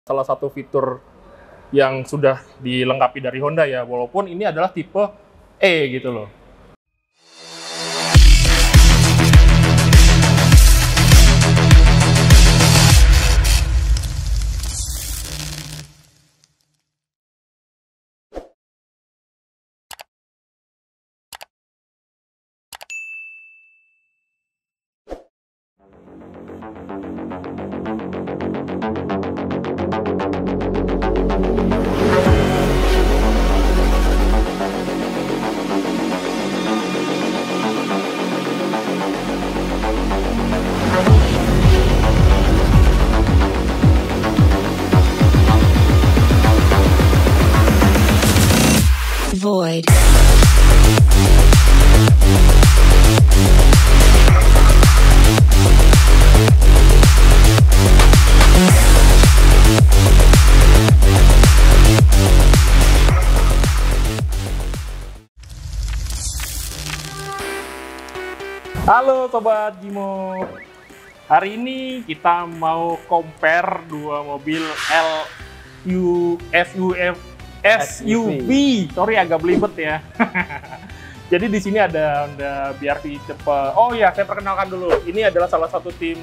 salah satu fitur yang sudah dilengkapi dari Honda ya, walaupun ini adalah tipe E gitu loh. Void. Halo Sobat Gimo, hari ini kita mau compare dua mobil SUV. Sorry agak belibet ya. Jadi di sini ada Honda BR-V tipe. Oh ya, saya perkenalkan dulu. Ini adalah salah satu tim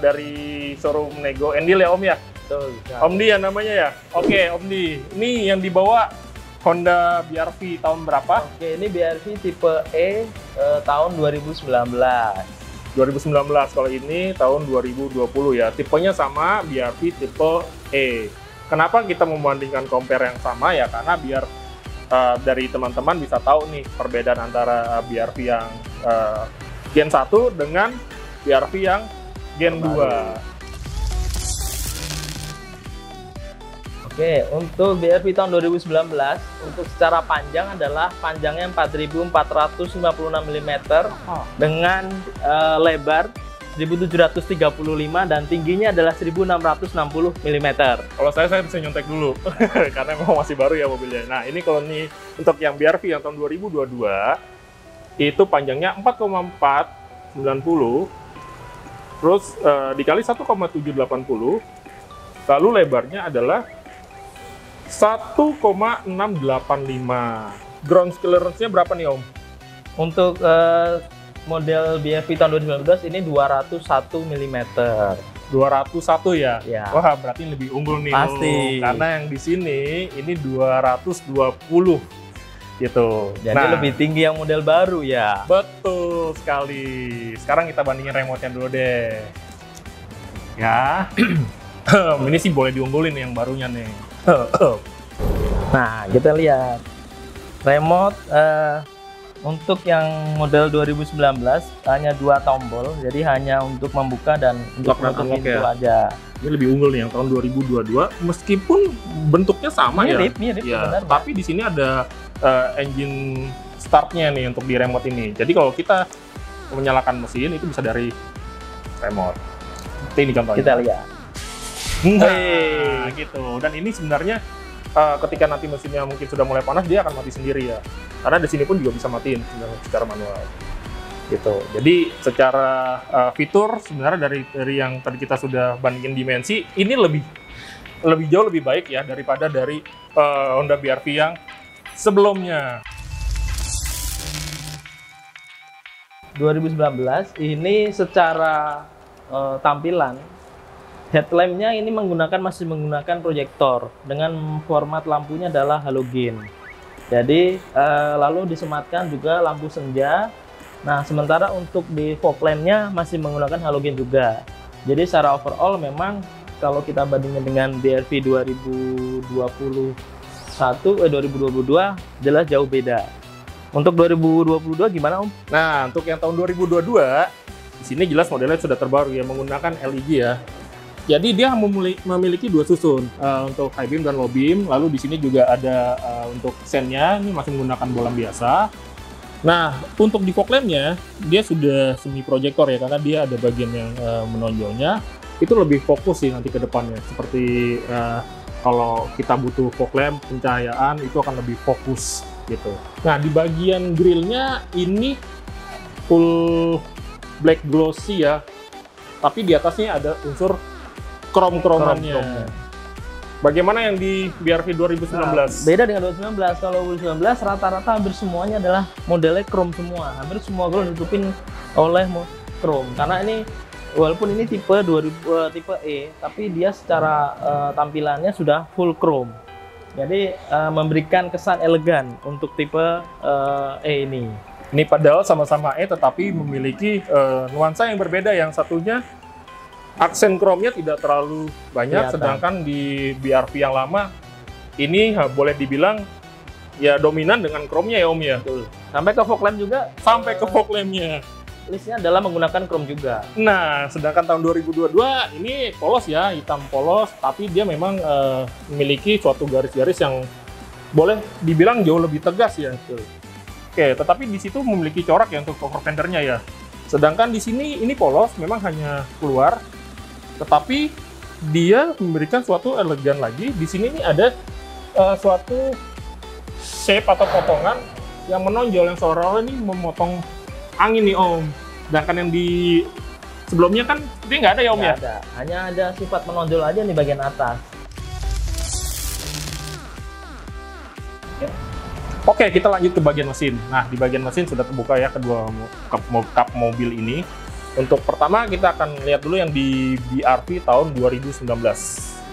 dari showroom Nego Endil ya Om ya. Betul. Om Di ya namanya ya. Oke Om Di. Ini yang dibawa Honda BR-V tahun berapa? Oke, ini BR-V tipe E tahun 2019. 2019, kalau ini tahun 2020 ya. Tipenya sama, BR-V tipe E. Kenapa kita membandingkan compare yang sama ya? Karena biar dari teman-teman bisa tahu nih perbedaan antara BR-V yang Gen 1 dengan BR-V yang Gen 2. Oke, untuk BR-V tahun 2019, untuk secara panjang adalah panjangnya 4.456 mm dengan lebar 1.735 dan tingginya adalah 1.660 mm. Kalau saya bisa nyontek dulu karena memang masih baru ya mobilnya. Nah ini kalau nih untuk yang BR-V yang tahun 2022 itu panjangnya 4,490 terus dikali 1,780 lalu lebarnya adalah 1,685. Ground clearance-nya berapa nih Om? Untuk model BR-V tahun 2019 ini 201 mm. 201 ya? Ya. Wah, berarti lebih unggul nih. Pasti. Karena yang di sini ini 220 gitu. Jadi lebih tinggi yang model baru ya. Betul sekali. Sekarang kita bandingin remote-nya dulu deh. Ya. Ini sih boleh diunggulin yang barunya nih. Nah, kita lihat remote untuk yang model 2019 hanya 2 tombol, jadi hanya untuk membuka dan untuk menutup pintu aja. Ini lebih unggul nih yang tahun 2022, meskipun bentuknya sama mirip ya. benar, tapi di sini ada engine startnya nih untuk di remote ini. Jadi kalau kita menyalakan mesin itu bisa dari remote. Ini contohnya. Kita lihat. Nah, gitu. Dan ini sebenarnya ketika nanti mesinnya mungkin sudah mulai panas, dia akan mati sendiri ya. Karena di sini pun juga bisa matiin secara manual. Gitu. Jadi secara fitur sebenarnya dari yang tadi kita sudah bandingin dimensi, ini lebih jauh lebih baik ya daripada dari Honda BR-V yang sebelumnya. 2019 ini secara tampilan headlampnya ini masih menggunakan proyektor dengan format lampunya adalah halogen. Jadi lalu disematkan juga lampu senja. Nah, sementara untuk di fog lampnya masih menggunakan halogen juga. Jadi secara overall memang kalau kita bandingkan dengan BR-V 2022 jelas jauh beda. Untuk 2022 gimana Om? Nah, untuk yang tahun 2022 di sini jelas modelnya sudah terbaru ya, menggunakan LED ya. Jadi dia memiliki 2 susun untuk high beam dan low beam. Lalu di sini juga ada untuk sennya, ini masih menggunakan bolam biasa. Nah, untuk di fog lampnya dia sudah semi proyektor ya, karena dia ada bagian yang menonjolnya. Itu lebih fokus sih nanti ke depannya. Seperti kalau kita butuh fog lamp, pencahayaan itu akan lebih fokus gitu. Nah, di bagian grillnya ini full black glossy ya, tapi di atasnya ada unsur krom-kromannya. Bagaimana yang di BRV 2019? Beda dengan 2019. Kalau 2019 rata-rata hampir semuanya adalah modelnya chrome semua. Hampir semua grill ditutupin oleh chrome. Karena ini walaupun ini tipe 2000 tipe E, tapi dia secara tampilannya sudah full chrome. Jadi memberikan kesan elegan untuk tipe E ini. Ini padahal sama-sama E tetapi memiliki nuansa yang berbeda. Yang satunya aksen chrome-nya tidak terlalu banyak, sedangkan di BRV yang lama ini boleh dibilang ya dominan dengan chrome-nya ya Om ya. Betul. Sampai ke fog lamp juga. Sampai ke fog lamp-nya. Listnya adalah menggunakan chrome juga. Nah, sedangkan tahun 2022 ini polos ya, hitam polos, tapi dia memang memiliki suatu garis-garis yang boleh dibilang jauh lebih tegas ya. Betul. Oke, tetapi di situ memiliki corak ya untuk cover fendernya ya. Sedangkan di sini ini polos, memang hanya keluar, tetapi dia memberikan suatu elegan lagi. Di sini ini ada suatu shape atau potongan yang menonjol, yang seolah-olah ini memotong angin nih Om. Sedangkan yang di sebelumnya kan dia nggak ada ya Om ya? Nggak ada, hanya ada sifat menonjol aja di bagian atas. Oke, kita lanjut ke bagian mesin. Nah, di bagian mesin sudah terbuka ya kedua kap mobil ini. Untuk pertama kita akan lihat dulu yang di BRV tahun 2019.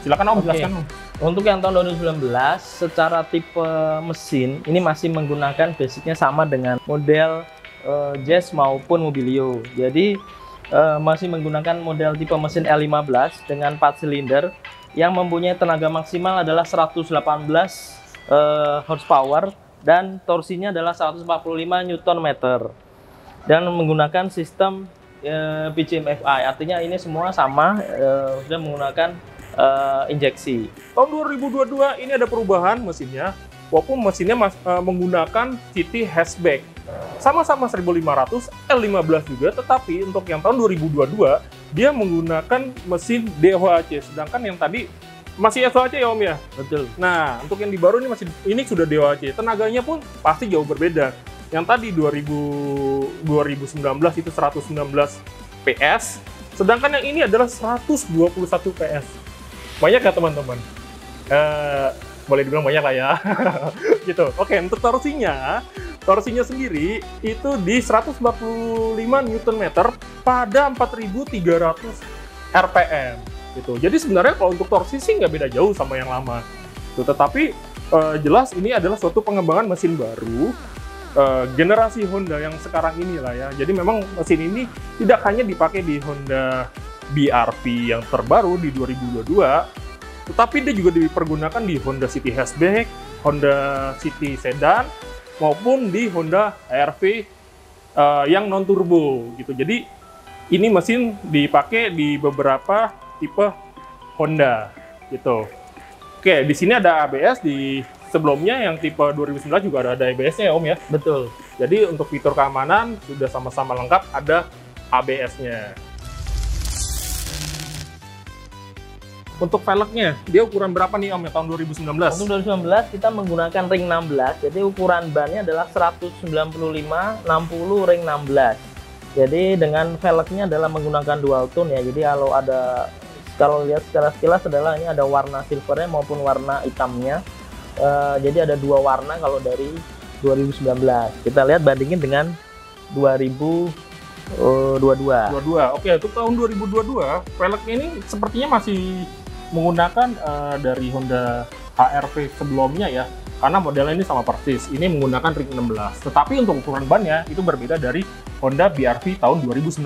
Silakan Om, jelaskan Om. Untuk yang tahun 2019, secara tipe mesin ini masih menggunakan basicnya sama dengan model Jazz maupun Mobilio. Jadi masih menggunakan model tipe mesin L15 dengan 4 silinder yang mempunyai tenaga maksimal adalah 118 horsepower dan torsinya adalah 145 Nm dan menggunakan sistem PCMFI. Artinya ini semua sama, sudah menggunakan injeksi. Tahun 2022 ini ada perubahan mesinnya, walaupun mesinnya menggunakan CT hatchback. Sama-sama 1500 L15 juga, tetapi untuk yang tahun 2022 dia menggunakan mesin DOHC, sedangkan yang tadi masih SOHC ya Om ya? Betul. Nah, untuk yang di baru ini sudah DOHC, tenaganya pun pasti jauh berbeda. Yang tadi 2019 itu 119 PS, sedangkan yang ini adalah 121 PS. Banyak nggak teman-teman? Boleh dibilang banyak lah ya. Gitu. Oke, untuk torsinya sendiri itu di 145 Nm pada 4.300 RPM. Gitu. Jadi sebenarnya kalau untuk torsi sih nggak beda jauh sama yang lama. Tuh, tetapi jelas ini adalah suatu pengembangan mesin baru. Generasi Honda yang sekarang ini lah ya. Jadi memang mesin ini tidak hanya dipakai di Honda BRV yang terbaru di 2022, tetapi dia juga dipergunakan di Honda City Hatchback, Honda City Sedan, maupun di Honda HR-V yang non turbo gitu. Jadi ini mesin dipakai di beberapa tipe Honda gitu. Oke, di sini ada ABS, di sebelumnya yang tipe 2009 juga ada ABS-nya ya Om ya? Betul. Jadi untuk fitur keamanan sudah sama-sama lengkap, ada ABS-nya. Untuk velgnya, dia ukuran berapa nih Om ya tahun 2019? Untuk 2019 kita menggunakan ring 16, jadi ukuran bannya adalah 195 60 ring 16. Jadi dengan velgnya adalah menggunakan dual tone ya. Jadi kalau lihat secara sekilas adalah ini ada warna silvernya maupun warna hitamnya. Jadi ada dua warna kalau dari 2019. Kita lihat bandingin dengan 2022. Oke, untuk tahun 2022, velgnya ini sepertinya masih menggunakan dari Honda HR-V sebelumnya ya, karena modelnya ini sama persis. Ini menggunakan ring 16. Tetapi untuk ukuran bannya itu berbeda dari Honda BRV tahun 2019.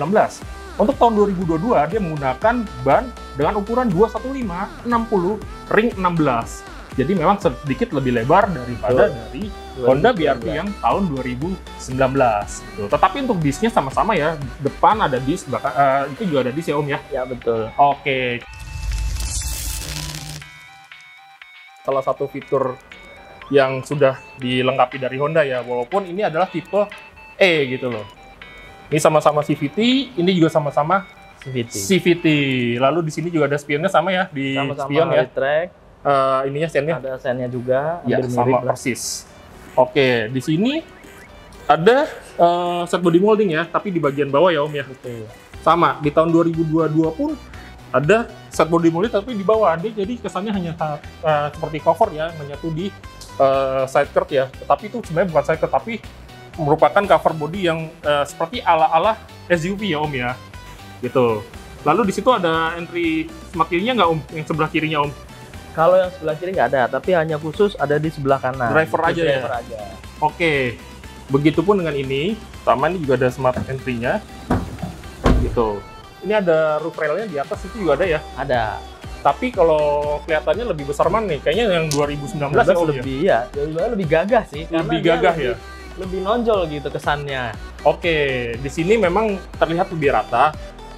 Untuk tahun 2022 dia menggunakan ban dengan ukuran 215 60 ring 16. Jadi memang sedikit lebih lebar daripada dari Honda BRV yang tahun 2019. Gitu. Tetapi untuk disnya sama-sama ya, depan ada dis, itu juga ada dis ya Om ya? Ya betul. Oke. Salah satu fitur yang sudah dilengkapi dari Honda ya, walaupun ini adalah tipe E gitu loh. Ini sama-sama CVT, ini juga sama-sama CVT. Lalu di sini juga ada spionnya sama ya, di spion ya. Track. Ininya sennya ada sennya juga, ya sama persis. Oke, di sini ada set body molding ya, tapi di bagian bawah ya Om ya. Betul. Sama di tahun 2022 pun ada set body molded tapi di bawah dia, jadi kesannya hanya seperti cover ya, menyatu di side skirt ya. Tetapi itu sebenarnya bukan side skirt, tapi merupakan cover body yang seperti ala-ala SUV ya Om ya, gitu. Lalu di situ ada entry smart kirinya nggak Om? Yang sebelah kirinya Om? Kalau yang sebelah kiri nggak ada, tapi hanya khusus ada di sebelah kanan. Driver aja ya? Driver aja. Oke, begitupun dengan ini, sama ini juga ada smart entry-nya, gitu. Ini ada roof rail-nya di atas itu juga ada ya? Ada. Tapi kalau kelihatannya lebih besar mana nih? Kayaknya yang 2019 ya Om lebih ya? Lebih gagah sih. Lebih gagah ya? Lebih nonjol gitu kesannya. Oke, di sini memang terlihat lebih rata,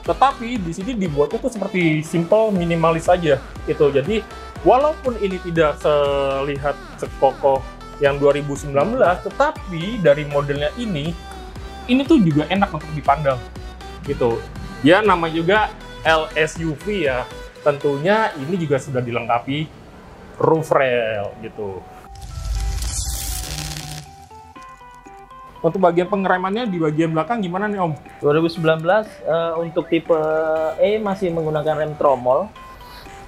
tetapi di sini dibuatnya tuh seperti simple minimalis saja, gitu. Jadi walaupun ini tidak terlihat sekokoh yang 2019, tetapi dari modelnya ini tuh juga enak untuk dipandang, gitu. Ya nama juga LSUV ya, tentunya ini juga sudah dilengkapi roof rail, gitu. Untuk bagian pengeremannya di bagian belakang gimana nih Om? 2019 untuk tipe E masih menggunakan rem tromol.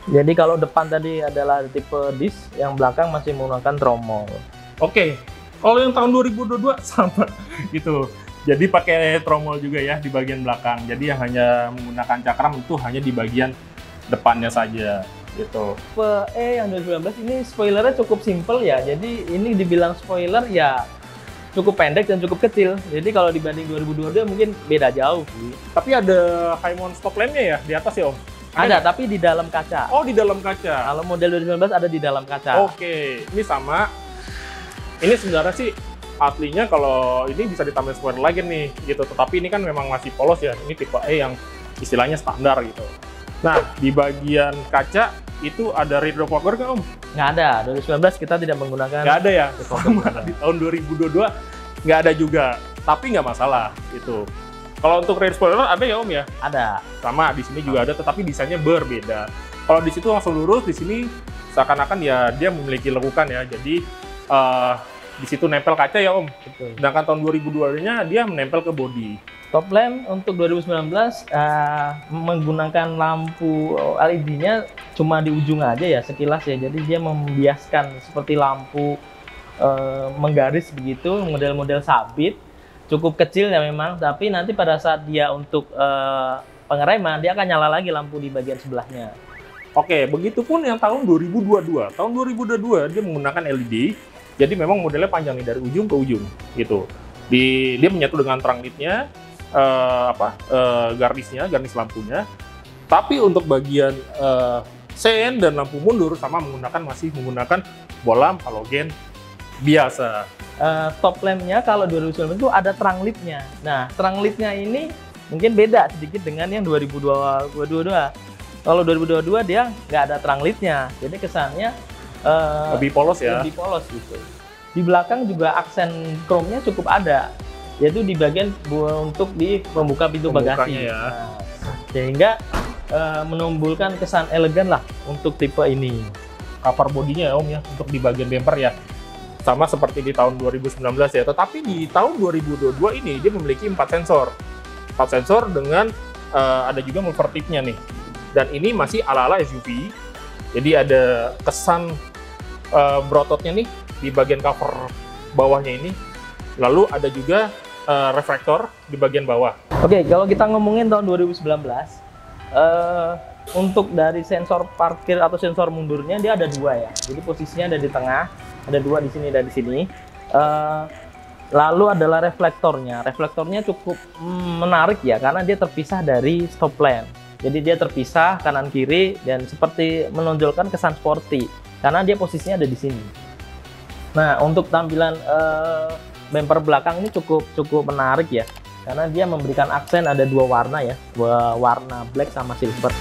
Jadi kalau depan tadi adalah tipe disc, yang belakang masih menggunakan tromol. Oke, kalau yang tahun 2022 sama gitu. Jadi pakai tromol juga ya di bagian belakang. Jadi yang hanya menggunakan cakram itu hanya di bagian depannya saja gitu. Tipe E yang 2019 ini spoilernya cukup simple ya. Jadi ini dibilang spoiler ya cukup pendek dan cukup kecil. Jadi kalau dibanding 2022 mungkin beda jauh sih. Tapi ada high mount stop lamp-nya ya di atas ya Om? Ada, tapi di dalam kaca. Oh, di dalam kaca. Kalau model 2019 ada di dalam kaca. Oke, ini sama. Ini sebenarnya sih aslinya kalau ini bisa ditambah spoiler lagi nih gitu. Tetapi ini kan memang masih polos ya. Ini tipe E yang istilahnya standar gitu. Nah, di bagian kaca itu ada rear door fogger nggak Om? Nggak ada. 2019 kita tidak menggunakan. Nggak ada ya? Sama di tahun 2022 nggak ada juga. Tapi nggak masalah gitu. Kalau untuk rear spoiler ada ya Om ya? Ada. Sama, di sini juga ada, tetapi desainnya berbeda. Kalau di situ langsung lurus, di sini seakan-akan ya dia memiliki lekukan ya. Jadi di situ nempel kaca ya Om. Betul. Sedangkan tahun 2002-nya dia menempel ke bodi. Top lamp untuk 2019 menggunakan lampu LED-nya cuma di ujung aja ya, sekilas ya. Jadi dia membiaskan seperti lampu menggaris begitu, model-model sabit. Cukup kecil ya memang, tapi nanti pada saat dia untuk pengereman, dia akan nyala lagi lampu di bagian sebelahnya. Oke, begitupun yang tahun 2022. Tahun 2022 dia menggunakan LED, jadi memang modelnya panjang nih dari ujung ke ujung gitu. Dia menyatu dengan terang lead-nya, garnis lampunya. Tapi untuk bagian sen dan lampu mundur masih menggunakan bolam halogen biasa. Stop lamp-nya kalau 2019 itu ada terang lead-nya. Nah, terang lead-nya ini mungkin beda sedikit dengan yang 2022. Kalau 2022 dia nggak ada terang lead-nya, jadi kesannya lebih polos ya. Lebih polos gitu. Di belakang juga aksen chrome-nya cukup ada, yaitu di bagian untuk di pembuka pintu bagasi. Ya. Nah, sehingga menumbuhkan kesan elegan lah untuk tipe ini. Cover bodinya ya Om ya, untuk di bagian bumper ya. Sama seperti di tahun 2019 ya, tetapi di tahun 2022 ini dia memiliki 4 sensor. 4 sensor dengan ada juga mover tip-nya nih. Dan ini masih ala-ala SUV. Jadi ada kesan berototnya nih di bagian cover bawahnya ini. Lalu ada juga reflektor di bagian bawah. Oke, kalau kita ngomongin tahun 2019, untuk dari sensor parkir atau sensor mundurnya dia ada 2 ya. Jadi posisinya ada di tengah, ada 2 di sini dan di sini. Lalu adalah reflektornya. Reflektornya cukup menarik ya, karena dia terpisah dari stop lamp. Jadi dia terpisah kanan kiri dan seperti menonjolkan kesan sporty, karena dia posisinya ada di sini. Nah, untuk tampilan bumper belakang ini cukup menarik ya, karena dia memberikan aksen ada 2 warna ya, 2 warna black sama silver.